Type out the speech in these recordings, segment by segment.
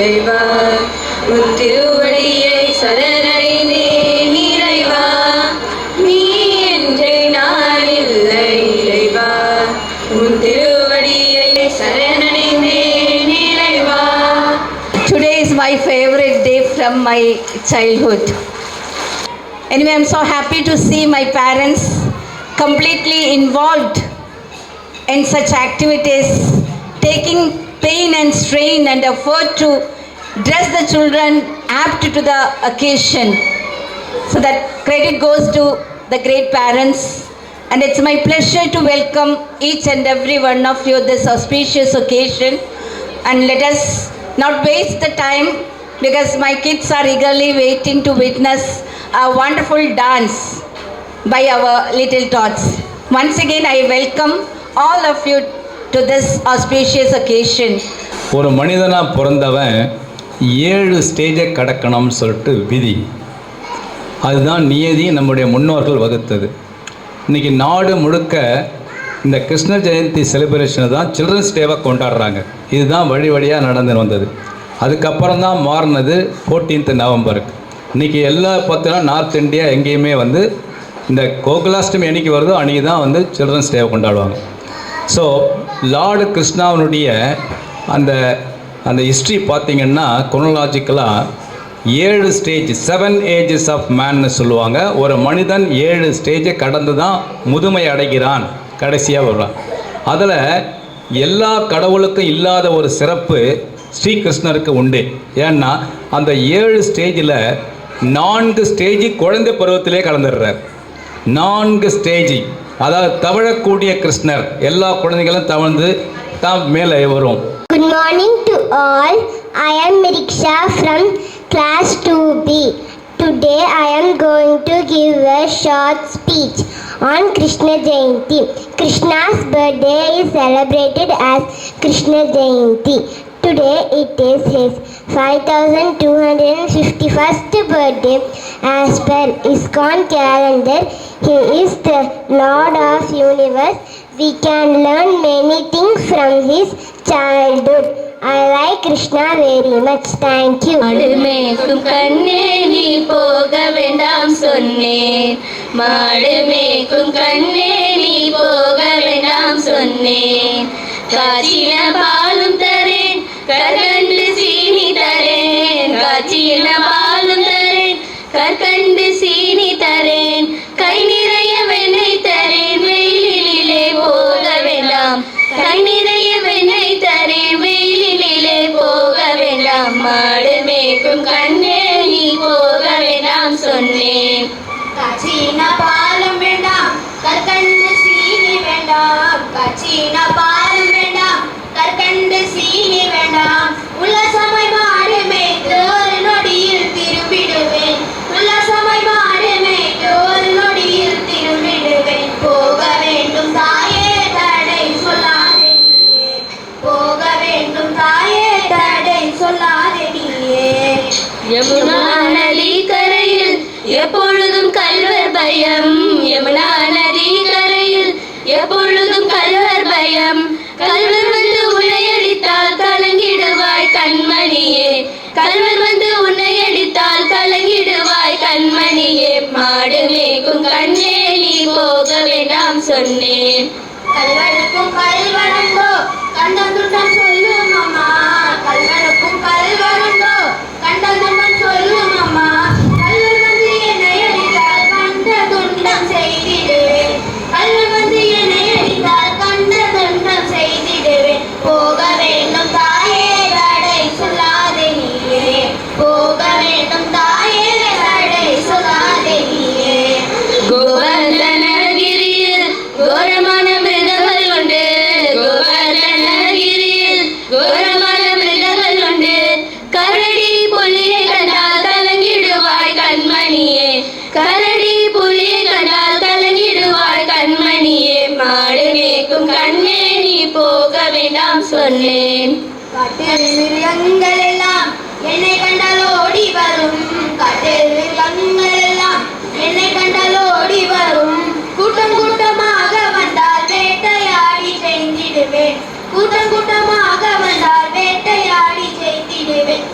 இறைவா உன் திருவடியை சரணடைந்தேன் இறைவா நீ என்றே நான் இல்லை இறைவா உன் திருவடியை சரணடைந்தேன் இறைவா. Today is my favorite day from my childhood. Anyway, I'm so happy to see my parents completely involved in such activities, taking pain and strain and effort to dress the children apt to the occasion. So that credit goes to the great parents, and it's my pleasure to welcome each and every one of you this auspicious occasion. And let us not waste the time, because my kids are eagerly waiting to witness a wonderful dance by our little tots. Once again, I welcome all of you to this auspicious occasion. ஒரு மனிதனாக பிறந்தவன் 7 ஸ்டேஜை கடக்கணும்னு சொல்லிட்டு விதி. அதுதான் நியதி, நம்முடைய முன்னோர்கள் வகுத்தது. இன்றைக்கி நாடு முழுக்க இந்த கிருஷ்ண ஜெயந்தி செலிப்ரேஷனை தான் சில்ட்ரன்ஸ் டேவாக கொண்டாடுறாங்க. இதுதான் வழி வழியாக நடந்து வந்தது. அதுக்கப்புறம் தான் மாறினது 14th நவம்பருக்கு. இன்றைக்கி எல்லா பார்த்தீங்கன்னா நார்த் இந்தியா எங்கேயுமே வந்து இந்த கோகுலாஷ்டமி என்னைக்கு வருதோ அன்றைக்கி தான் வந்து சில்ட்ரன்ஸ் டேவை கொண்டாடுவாங்க. ஸோ லார்டு கிருஷ்ணாவனுடைய அந்த அந்த ஹிஸ்ட்ரி பார்த்திங்கன்னா குரோனாலஜிக்கலாக 7 ஸ்டேஜ் 7 ஏஜஸ் ஆஃப் மேன்னு சொல்லுவாங்க. ஒரு மனிதன் 7 ஸ்டேஜை கடந்து தான் முதுமை அடைகிறான், கடைசியாக வருவான். அதில் எல்லா கடவுளுக்கும் இல்லாத ஒரு சிறப்பு ஸ்ரீகிருஷ்ணருக்கு உண்டு. ஏன்னா அந்த 7 ஸ்டேஜில் 4 ஸ்டேஜ் குழந்தை பருவத்திலே கலந்துடுறார். 4 ஸ்டேஜ், அதாவது தவழக்கூடிய கிருஷ்ணர். எல்லா குழந்தைகளும் தவழ்ந்து தான் மேலே வரும். Good morning to all. I am Miriksha from class 2B. Today I am going to give a short speech on Krishna Jayanti. Krishna's birthday is celebrated as Krishna Jayanti. Today it is his 5251st birthday. As per ISKCON calendar, he is the Lord of Universe. We can learn many things from his childhood. I like Krishna very much. Thank you. மாடுமேக்கும் கண்ணே நீ போக வேண்டாம் சொன்னேன், மாடுமேக்கும் கண்ணே நீ போக வேண்டாம் சொன்னேன். காய்ச்சின பாலும் தரேன், கற்கண்டு சீனி தரேன். காய்ச்சின பாலும் தரேன், கற்கண்டு சீனி தரேன். கை நிறைய வெண்ணெய் தரேன், வெயிலிலே போக வேண்டாம். கை நிறைய வெண்ணெய் தரேன், வெயிலிலே போக வேண்டாம். மாடு மேய்க்கும் கண்ணே நீ போக வேண்டாம் சொன்னேன். காய்ச்சின பாலும் வேண்டாம், கற்கண்டு சீனி வேண்டாம். காய்ச்சின பாலும் வேண்டாம், கற்கண்டு சீனி வேண்டாம். உல்லாசமாய் மாடு மேய்த்து ஒரு நொடியில் திரும்பிடுவேன். உல்லாசமாய் மாடு மேய்த்து ஒரு நொடியில் திரும்பிடுவேன். போக வேண்டும் தாயே தடை சொல்லாதே நீயே, போக வேண்டும் தாயே தடை சொல்லாதே நீயே. யமுனா நதி கரையில் எப்பொழுதும் கல்வர் பயம், யமுனா நதி கரையில் எப்பொழுதும் கல்வர் பயம். கல்வர் வந்து உன்னை அடித்தால் கலங்கிடுவாய் கண்மணியே, கல்வர் வந்து உன்னை அடித்தால் கலங்கிடுவாய் கண்மணியே. மாடு மேய்க்கும் கண்ணே நீ போக வேண்டாம் சொன்னேன். கல்வனுக்கும் கல்வனுண்டோ கண்டதுடன் சொல்லும் அம்மா, கல்வனுக்கும் கல்வனுண்டோ கண்டதுடன் சொல்லும் அம்மா. கல்வன் வந்து என்னை அடித்தால் கண்ட துண்டம் செய்திடுவேன். கல்வன் வந்து என்னை அடித்தால் கண்ட துண்டம் செய்திடுவேன். போக வேண்டும் தாயே தடை சொல்லாதே நீயே, போக வேண்டும் தாயே தடை சொல்லாதே நீயே. கோவர்தனகிரியில் கோரமான மிருகங்கள் உண்டு, கோவர்தனகிரியில் கோரமான மிருகங்கள் உண்டு. கரடி புலியை கண்டால் கலங்கிடுவாய் கண்மணியே, கரடி புலியை கண்டால் கலங்கிடுவாய் கண்மணியே. மாடு மேய்க்கும் கண்ணே நீ போக வேண்டாம் சொன்னேன். காட்டில் மிருகங்கள் எல்லாம் என்னை கண்டால் ஓடி வரும். காட்டில் மிருகங்கள் எல்லாம் என்னை கண்டால் ஓடி வரும். கூட்டம் கூட்டமாக வந்தால் வேட்டையாடி செய்திடுவேன். கூட்டம் கூட்டமாக வந்தால் வேட்டையாடி செய்திடுவேன்.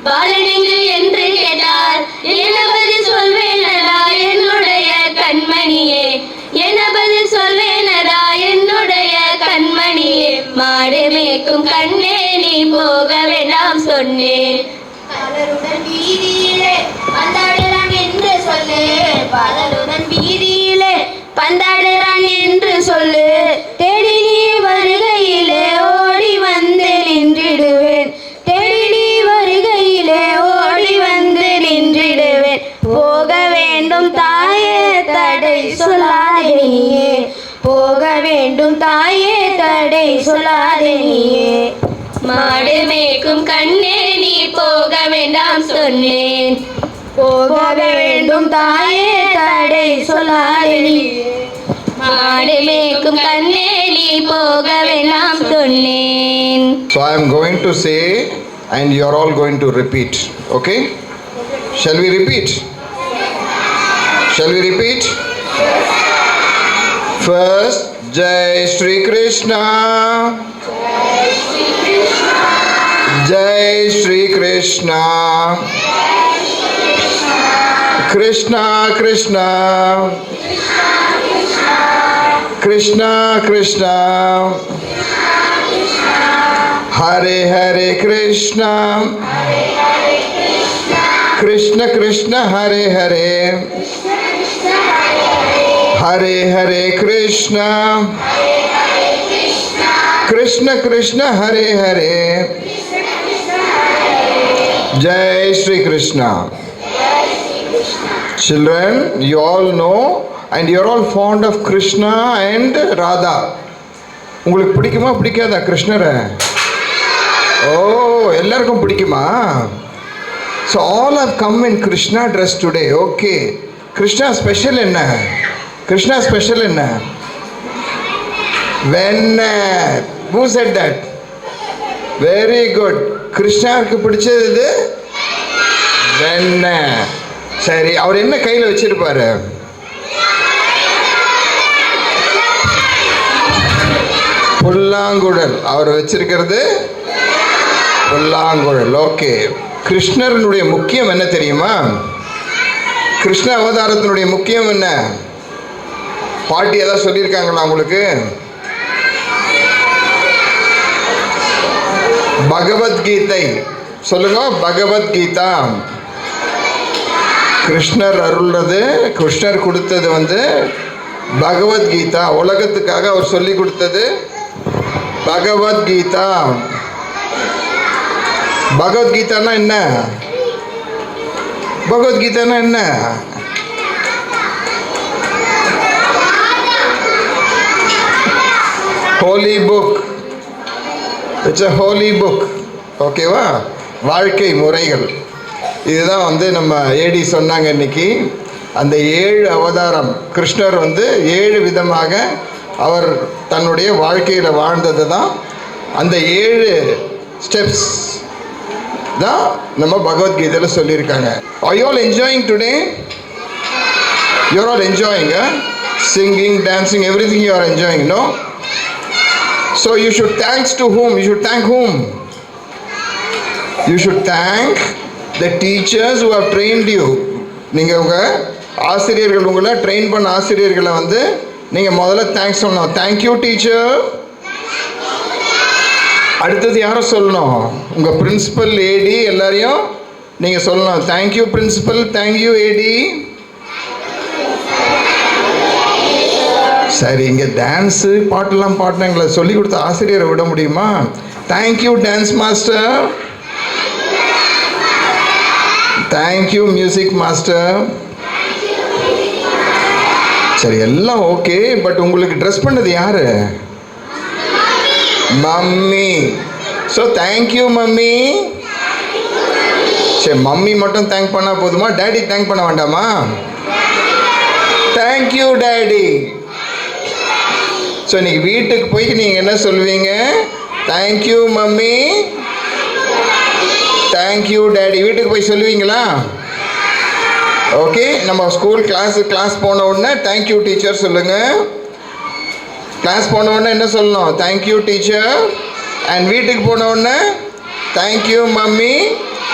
பாலனெங்கு என்று கேட்டார் என்ன பதில் சொல்வேனடா என்னுடைய கண்மணியே என்ன பதில் சொல்வேனடா என்னுடைய கண்மணியே மாடு மேய்க்கும் கண்ணே நீ போக வேண்டாம் சொன்னேன் பாலருடன் வீதியிலே பந்தாடுறான் என்று சொல்லு பாலருடன் வீதியிலே பந்தாடுறான் என்று சொல்லு தேடி நீ வருகையிலே ஓடி வந்து நின்றிடுவேன் தேடி நீ வருகையிலே ஓடி வந்து நின்றிடுவேன் போக வேண்டும் தாயே தடை சொல்லாதே நீயே போக வேண்டும் தாயே தடை சொல்லாதே நீயே மாடு மேய்க்கும் கண்ணே நீ போக வேண்டாம் சொன்னேன் போக வேண்டும் தாயே தடை சொல்லாதே நீயே மாடு மேய்க்கும் கண்ணே நீ போக வேண்டாம் சொன்னேன். So I am going to say and you are all going to repeat. Okay? Shall we repeat? Shall we repeat? First, Jai Shri Krishna. Jai Shri Krishna. Krishna Krishna. Krishna Krishna. Hare Hare Krishna. Krishna Krishna Hare Hare. Hare Hare Krishna. Krishna Krishna Hare Hare. Jai Shri Krishna. Children, you all know and you are all fond of Krishna and Radha. உங்களுக்கு பிடிக்குமா பிடிக்காதா கிருஷ்ணரை? ஓ, எல்லாருக்கும் பிடிக்குமா? So all have come in Krishna dress today. Okay. Krishna special என்ன? Krishna special என்ன? Vennai. Who said that? Very good. கிருஷ்ணாவுக்கு பிடிச்சது இது வெண்ணெய். சரி, அவர் என்ன கையில் வச்சிருப்பாரு? புல்லாங்குழல். அவர் வச்சிருக்கிறது புல்லாங்குழல். ஓகே. கிருஷ்ணனுடைய முக்கியம் என்ன தெரியுமா? கிருஷ்ண அவதாரத்தினுடைய முக்கியம் என்ன? பாட்டி ஏதாவது சொல்லியிருக்காங்களா உங்களுக்கு? பகவத்கீதை சொல்லுங்க. பகவத்கீதா கிருஷ்ணர் அருள்றது, கிருஷ்ணர் கொடுத்தது வந்து பகவத்கீதா. உலகத்துக்காக அவர் சொல்லி கொடுத்தது பகவத்கீதா. பகவத்கீதானா என்ன? பகவத்கீதானா என்ன? Holi book. It's a holy book. ஓகேவா? வாழ்க்கை முறைகள். இதுதான் வந்து நம்ம ஏடி சொன்னாங்க இன்னைக்கு. அந்த 7 அவதாரம் கிருஷ்ணர் வந்து 7 விதமாக அவர் தன்னுடைய வாழ்க்கையில் வாழ்ந்தது தான். அந்த 7 ஸ்டெப்ஸ் தான் நம்ம பகவத்கீதையில் சொல்லியிருக்காங்க. Are you all enjoying today? You are all enjoying, singing, dancing, everything you are enjoying, no? So you should thanks to whom? You should thank whom? You should thank the teachers who have trained you. நீங்கள் உங்கள் ஆசிரியர்கள், உங்களை train பண்ண ஆசிரியர்களை வந்து நீங்கள் முதல்ல thanks சொல்லணும். Thank you teacher. அடுத்தது யாரும் சொல்லணும்? உங்கள் பிரின்சிபல், ஏடி எல்லாரையும் நீங்கள் சொல்லணும். தேங்க்யூ பிரின்சிபல், தேங்க்யூ ஏடி. சரி, இங்கே டான்ஸு பாட்டெல்லாம் பாட்டினாங்களே, சொல்லி கொடுத்த ஆசிரியரை விட முடியுமா? Thank you dance master. Thank you music master. சரி, எல்லாம் ஓகே. பட் உங்களுக்கு ட்ரெஸ் பண்ணது யாரு? மம்மி. So thank you mummy. சரி, மம்மி மட்டும் தேங்க் பண்ணால் போதுமா? டேடி தேங்க் பண்ண வேண்டாமா? Thank you daddy. ஸோ இன்னைக்கு வீட்டுக்கு போய் நீங்கள் என்ன சொல்லுவீங்க? Thank you mummy, thank you daddy. வீட்டுக்கு போய் சொல்லுவீங்களா? ஓகே. நம்ம ஸ்கூல் கிளாஸ் போன உடனே தேங்க்யூ டீச்சர் சொல்லுங்கள். கிளாஸ் போன உடனே என்ன சொல்லணும்? Thank you teacher. அண்ட் வீட்டுக்கு போன உடனே thank you mummy,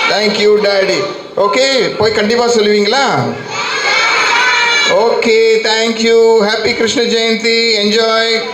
thank you daddy. Okay, போய் கண்டிப்பாக சொல்லுவீங்களா? Okay, thank you. Happy Krishna Jayanti. Enjoy.